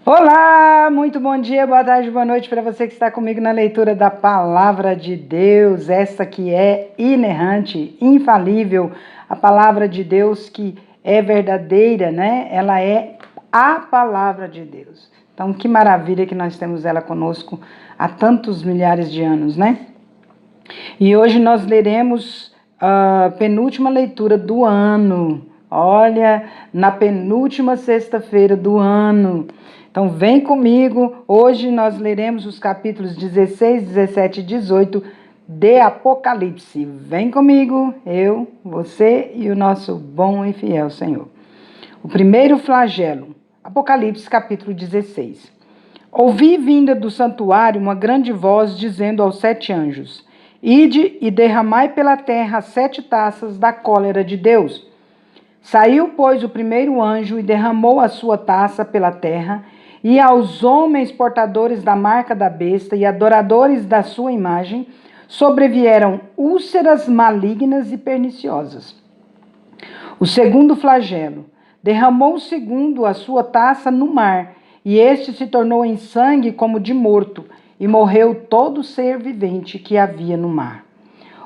Olá, muito bom dia, boa tarde, boa noite para você que está comigo na leitura da Palavra de Deus, essa que é inerrante, infalível, a Palavra de Deus que é verdadeira, né? Ela é a Palavra de Deus. Então, que maravilha que nós temos ela conosco há tantos milhares de anos, né? E hoje nós leremos a penúltima leitura do ano. Olha, na penúltima sexta-feira do ano. Então vem comigo, hoje nós leremos os capítulos 16, 17 e 18 de Apocalipse. Vem comigo, eu, você e o nosso bom e fiel Senhor. O primeiro flagelo, Apocalipse capítulo 16. Ouvi vinda do santuário uma grande voz dizendo aos 7 anjos: Ide e derramai pela terra 7 taças da cólera de Deus. Saiu, pois, o primeiro anjo e derramou a sua taça pela terra, e aos homens portadores da marca da besta e adoradores da sua imagem sobrevieram úlceras malignas e perniciosas. O segundo flagelo, derramou o segundo a sua taça no mar, e este se tornou em sangue como de morto, e morreu todo ser vivente que havia no mar.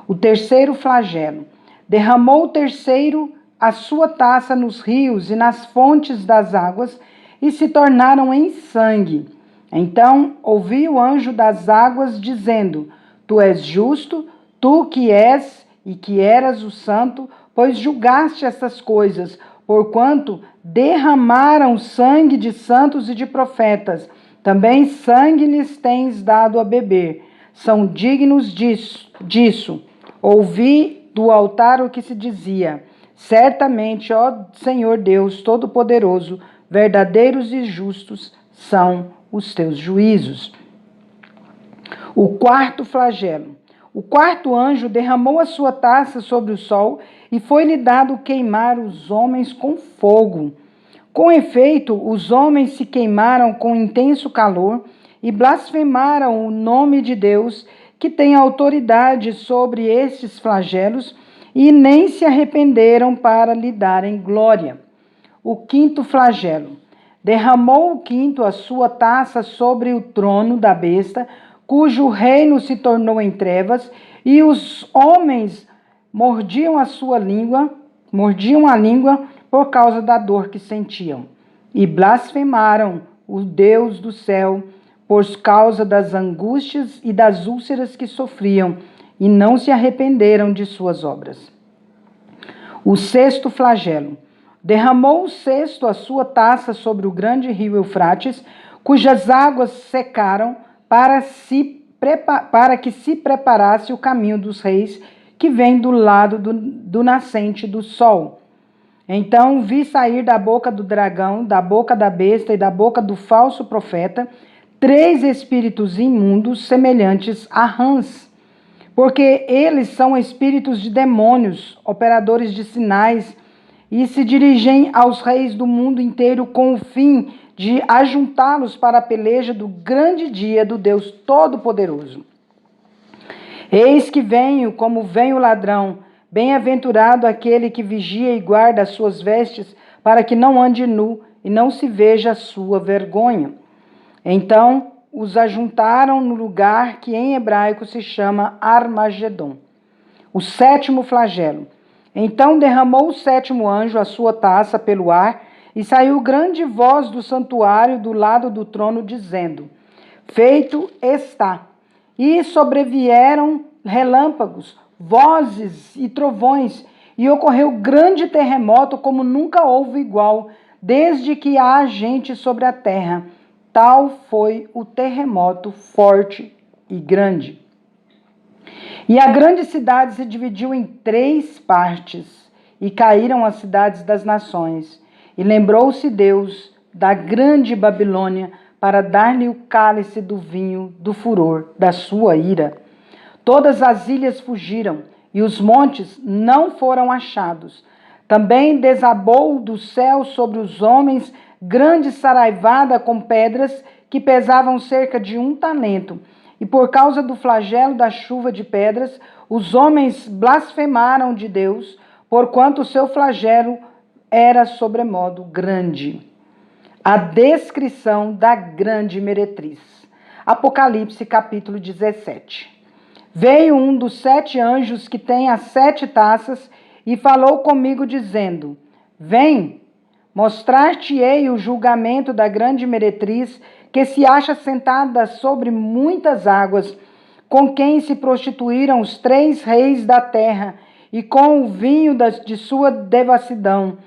O terceiro flagelo, derramou o terceiro a sua taça nos rios e nas fontes das águas, e se tornaram em sangue. Então ouvi o anjo das águas dizendo: Tu és justo, tu que és e que eras o santo, pois julgaste estas coisas, porquanto derramaram sangue de santos e de profetas. Também sangue lhes tens dado a beber. São dignos disso. Ouvi do altar o que se dizia: Certamente, ó Senhor Deus Todo-Poderoso, verdadeiros e justos são os teus juízos. O quarto flagelo. O quarto anjo derramou a sua taça sobre o sol e foi-lhe dado queimar os homens com fogo. Com efeito, os homens se queimaram com intenso calor e blasfemaram o nome de Deus, que tem autoridade sobre estes flagelos, e nem se arrependeram para lhe darem glória. O quinto flagelo. Derramou o quinto a sua taça sobre o trono da besta, cujo reino se tornou em trevas, e os homens mordiam a língua por causa da dor que sentiam. E blasfemaram o Deus do céu por causa das angústias e das úlceras que sofriam, e não se arrependeram de suas obras. O sexto flagelo. Derramou o sexto a sua taça sobre o grande rio Eufrates, cujas águas secaram, para que se preparasse o caminho dos reis, que vem do lado do nascente do sol. Então vi sair da boca do dragão, da boca da besta e da boca do falso profeta, 3 espíritos imundos semelhantes a rãs, porque eles são espíritos de demônios, operadores de sinais, e se dirigem aos reis do mundo inteiro com o fim de ajuntá-los para a peleja do grande dia do Deus Todo-Poderoso. Eis que venho como vem o ladrão, bem-aventurado aquele que vigia e guarda as suas vestes, para que não ande nu e não se veja a sua vergonha. Então os ajuntaram no lugar que em hebraico se chama Armagedon. O sétimo flagelo. Então derramou o sétimo anjo a sua taça pelo ar, e saiu grande voz do santuário do lado do trono, dizendo: Feito está. E sobrevieram relâmpagos, vozes e trovões, e ocorreu grande terremoto como nunca houve igual, desde que há gente sobre a terra. Tal foi o terremoto forte e grande. E a grande cidade se dividiu em 3 partes, e caíram as cidades das nações. E lembrou-se Deus da grande Babilônia, para dar-lhe o cálice do vinho do furor da sua ira. Todas as ilhas fugiram, e os montes não foram achados. Também desabou do céu sobre os homens grande saraivada com pedras que pesavam cerca de 1 talento. E por causa do flagelo da chuva de pedras, os homens blasfemaram de Deus, porquanto o seu flagelo era sobremodo grande. a descrição da grande meretriz. Apocalipse capítulo 17. Veio um dos 7 anjos que tem as 7 taças e falou comigo dizendo: Vem, mostrar-te-ei o julgamento da grande meretriz que se acha sentada sobre muitas águas, com quem se prostituíram os 3 reis da terra, e com o vinho de sua devassidão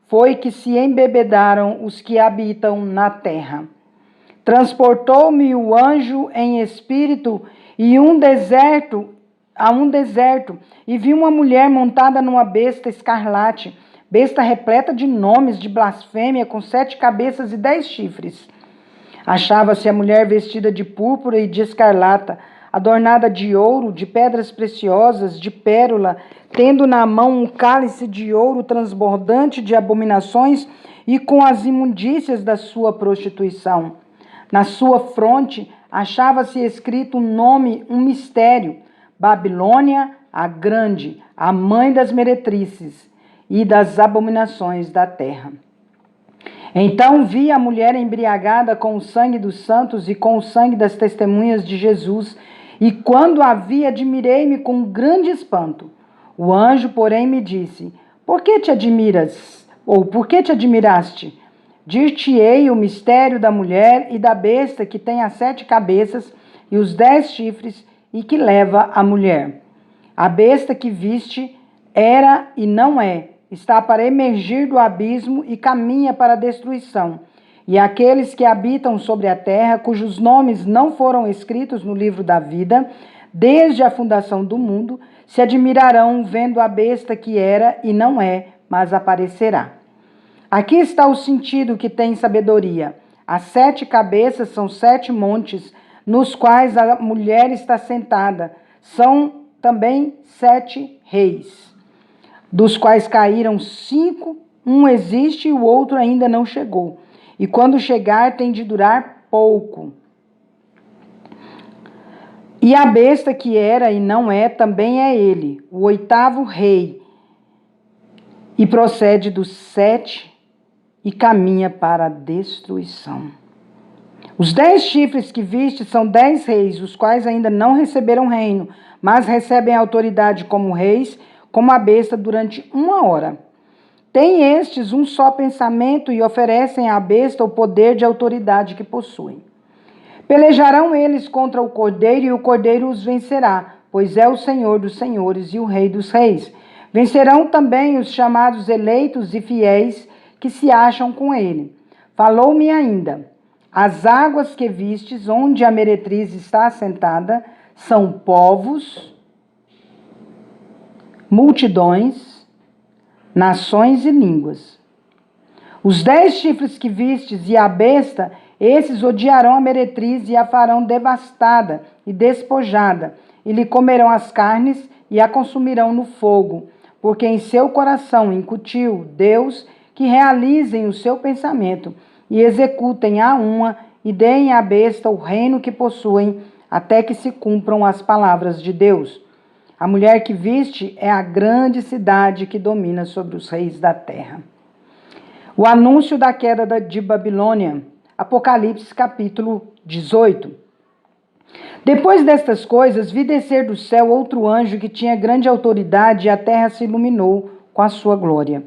foi que se embebedaram os que habitam na terra. Transportou-me o anjo em espírito a um deserto, e vi uma mulher montada numa besta escarlate, besta repleta de nomes de blasfêmia, com 7 cabeças e 10 chifres. Achava-se a mulher vestida de púrpura e de escarlata, adornada de ouro, de pedras preciosas, de pérola, tendo na mão um cálice de ouro transbordante de abominações e com as imundícias da sua prostituição. Na sua fronte achava-se escrito um nome, um mistério: Babilônia, a Grande, a mãe das meretrizes e das abominações da terra. Então vi a mulher embriagada com o sangue dos santos e com o sangue das testemunhas de Jesus, e quando a vi, admirei-me com grande espanto. O anjo, porém, me disse: Por que te admiras? Ou por que te admiraste? Dir-te-ei o mistério da mulher e da besta que tem as 7 cabeças e os 10 chifres e que leva a mulher. A besta que viste era e não é, está para emergir do abismo e caminha para a destruição. E aqueles que habitam sobre a terra, cujos nomes não foram escritos no livro da vida, desde a fundação do mundo, se admirarão vendo a besta que era e não é, mas aparecerá. Aqui está o sentido que tem sabedoria. As 7 cabeças são 7 montes, nos quais a mulher está sentada. São também 7 reis, dos quais caíram 5, um existe e o outro ainda não chegou. E quando chegar, tem de durar pouco. E a besta que era e não é, também é ele, o 8º rei, e procede dos 7 e caminha para a destruição. Os 10 chifres que viste são 10 reis, os quais ainda não receberam reino, mas recebem autoridade como reis, como a besta durante 1 hora. Têm estes um só pensamento e oferecem à besta o poder de autoridade que possuem. Pelejarão eles contra o cordeiro e o cordeiro os vencerá, pois é o Senhor dos senhores e o Rei dos reis. Vencerão também os chamados eleitos e fiéis que se acham com ele. Falou-me ainda: as águas que vistes, onde a meretriz está assentada, são povos, multidões, nações e línguas. Os 10 chifres que vistes e a besta, esses odiarão a meretriz e a farão devastada e despojada, e lhe comerão as carnes e a consumirão no fogo, porque em seu coração incutiu Deus que realizem o seu pensamento e executem a uma e deem à besta o reino que possuem, até que se cumpram as palavras de Deus. A mulher que viste é a grande cidade que domina sobre os reis da terra. O anúncio da queda de Babilônia. Apocalipse capítulo 18. Depois destas coisas, vi descer do céu outro anjo que tinha grande autoridade, e a terra se iluminou com a sua glória.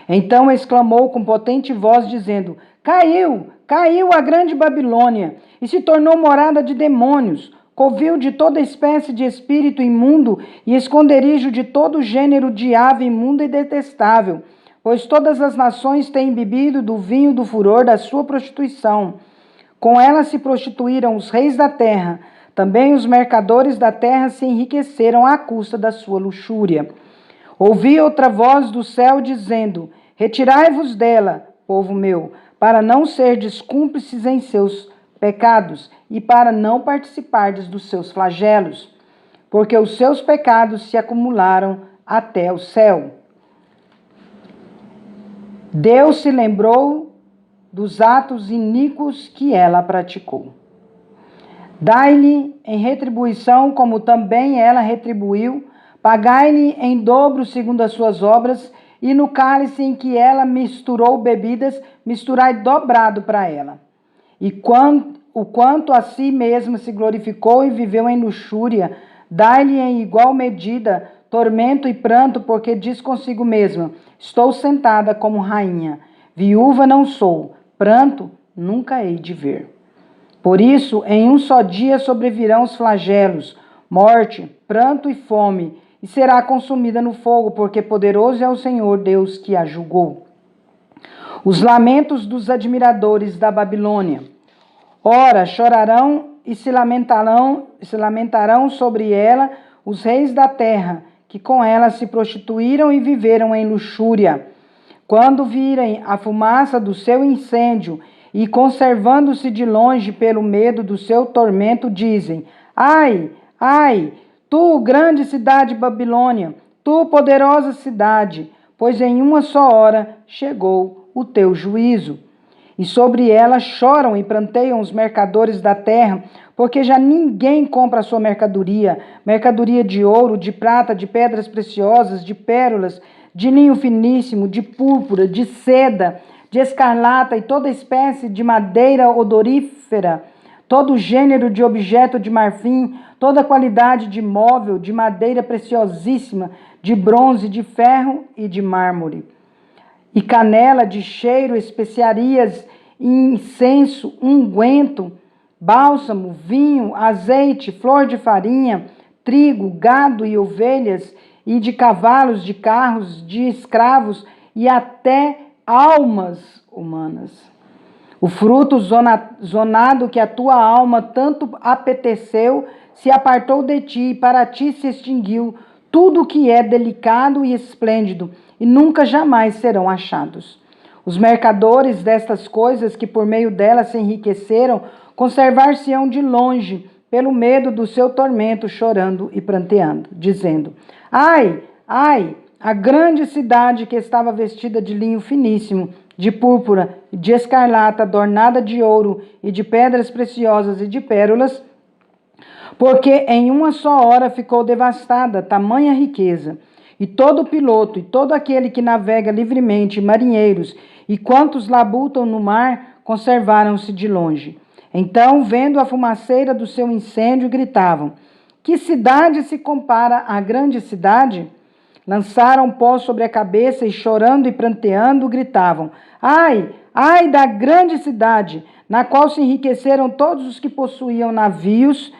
Então exclamou com potente voz, dizendo: Caiu, caiu a grande Babilônia, e se tornou morada de demônios, covil de toda espécie de espírito imundo e esconderijo de todo gênero de ave imunda e detestável, pois todas as nações têm bebido do vinho do furor da sua prostituição. Com ela se prostituíram os reis da terra, também os mercadores da terra se enriqueceram à custa da sua luxúria. Ouvi outra voz do céu dizendo: Retirai-vos dela, povo meu, para não serdes cúmplices em seus pecados e para não participardes dos seus flagelos, porque os seus pecados se acumularam até o céu. Deus se lembrou dos atos iníquos que ela praticou. Dai-lhe em retribuição, como também ela retribuiu, pagai-lhe em dobro segundo as suas obras, e no cálice em que ela misturou bebidas, misturai dobrado para ela. E quanto a si mesma se glorificou e viveu em luxúria, dai-lhe em igual medida tormento e pranto, porque diz consigo mesma: estou sentada como rainha, viúva não sou, pranto nunca hei de ver. Por isso, em um só dia sobrevirão os flagelos, morte, pranto e fome, e será consumida no fogo, porque poderoso é o Senhor Deus que a julgou. Os lamentos dos admiradores da Babilônia. Ora, chorarão e se lamentarão sobre ela os reis da terra, que com ela se prostituíram e viveram em luxúria. Quando virem a fumaça do seu incêndio e conservando-se de longe pelo medo do seu tormento, dizem: ai, ai, tu, grande cidade Babilônia, tu, poderosa cidade, pois em uma só hora chegou o teu juízo. E sobre ela choram e pranteiam os mercadores da terra, porque já ninguém compra a sua mercadoria, mercadoria de ouro, de prata, de pedras preciosas, de pérolas, de linho finíssimo, de púrpura, de seda, de escarlata e toda espécie de madeira odorífera, todo gênero de objeto de marfim, toda qualidade de móvel, de madeira preciosíssima, de bronze, de ferro e de mármore. E canela de cheiro, especiarias, incenso, unguento, bálsamo, vinho, azeite, flor de farinha, trigo, gado e ovelhas, e de cavalos, de carros, de escravos e até almas humanas. O fruto zonado que a tua alma tanto apeteceu se apartou de ti e para ti se extinguiu tudo o que é delicado e esplêndido, e nunca jamais serão achados. Os mercadores destas coisas que por meio delas se enriqueceram, conservar-se-ão de longe, pelo medo do seu tormento, chorando e pranteando, dizendo: ai, ai, a grande cidade que estava vestida de linho finíssimo, de púrpura, de escarlata, adornada de ouro e de pedras preciosas e de pérolas, porque em uma só hora ficou devastada, tamanha riqueza. E todo piloto, e todo aquele que navega livremente, marinheiros, e quantos labutam no mar, conservaram-se de longe. Então, vendo a fumaceira do seu incêndio, gritavam: que cidade se compara à grande cidade? Lançaram pó sobre a cabeça e, chorando e pranteando, gritavam: ai, ai da grande cidade, na qual se enriqueceram todos os que possuíam navios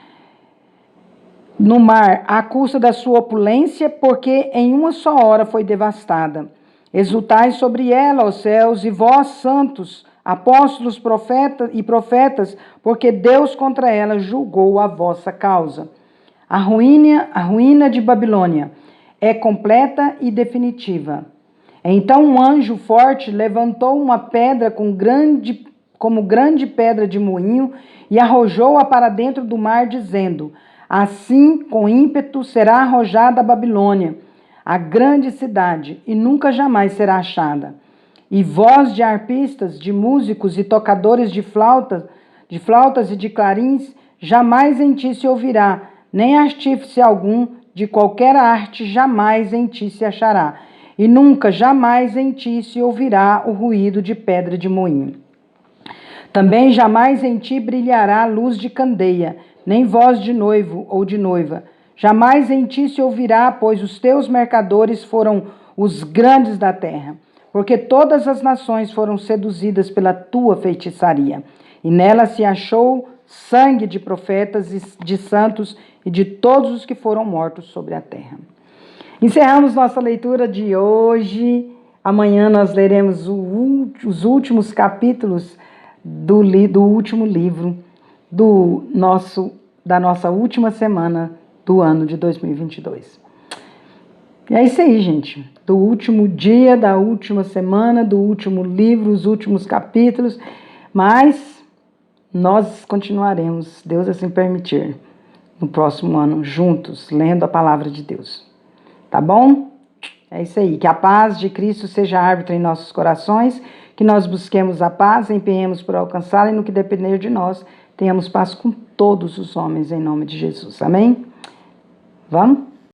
no mar, à custa da sua opulência, porque em uma só hora foi devastada. Exultai sobre ela, ó céus, e vós, santos, apóstolos, profetas, porque Deus contra ela julgou a vossa causa. A ruína de Babilônia é completa e definitiva. Então um anjo forte levantou uma pedra como grande pedra de moinho e arrojou-a para dentro do mar, dizendo: assim, com ímpeto, será arrojada a Babilônia, a grande cidade, e nunca jamais será achada. E voz de arpistas, de músicos e tocadores de flautas e de clarins, jamais em ti se ouvirá, nem artífice algum de qualquer arte jamais em ti se achará, e nunca jamais em ti se ouvirá o ruído de pedra de moinho. Também jamais em ti brilhará luz de candeia, nem voz de noivo ou de noiva. Jamais em ti se ouvirá, pois os teus mercadores foram os grandes da terra, porque todas as nações foram seduzidas pela tua feitiçaria. E nela se achou sangue de profetas e de santos e de todos os que foram mortos sobre a terra. Encerramos nossa leitura de hoje. Amanhã nós leremos os últimos capítulos do último livro da nossa última semana do ano de 2022. E é isso aí, gente. Do último dia, da última semana, do último livro, os últimos capítulos. Mas nós continuaremos, Deus assim permitir, no próximo ano, juntos, lendo a palavra de Deus. Tá bom? É isso aí. Que a paz de Cristo seja árbitra em nossos corações, que nós busquemos a paz, empenhemos por alcançá-la e no que depender de nós, tenhamos paz com todos os homens em nome de Jesus. Amém? Vamos?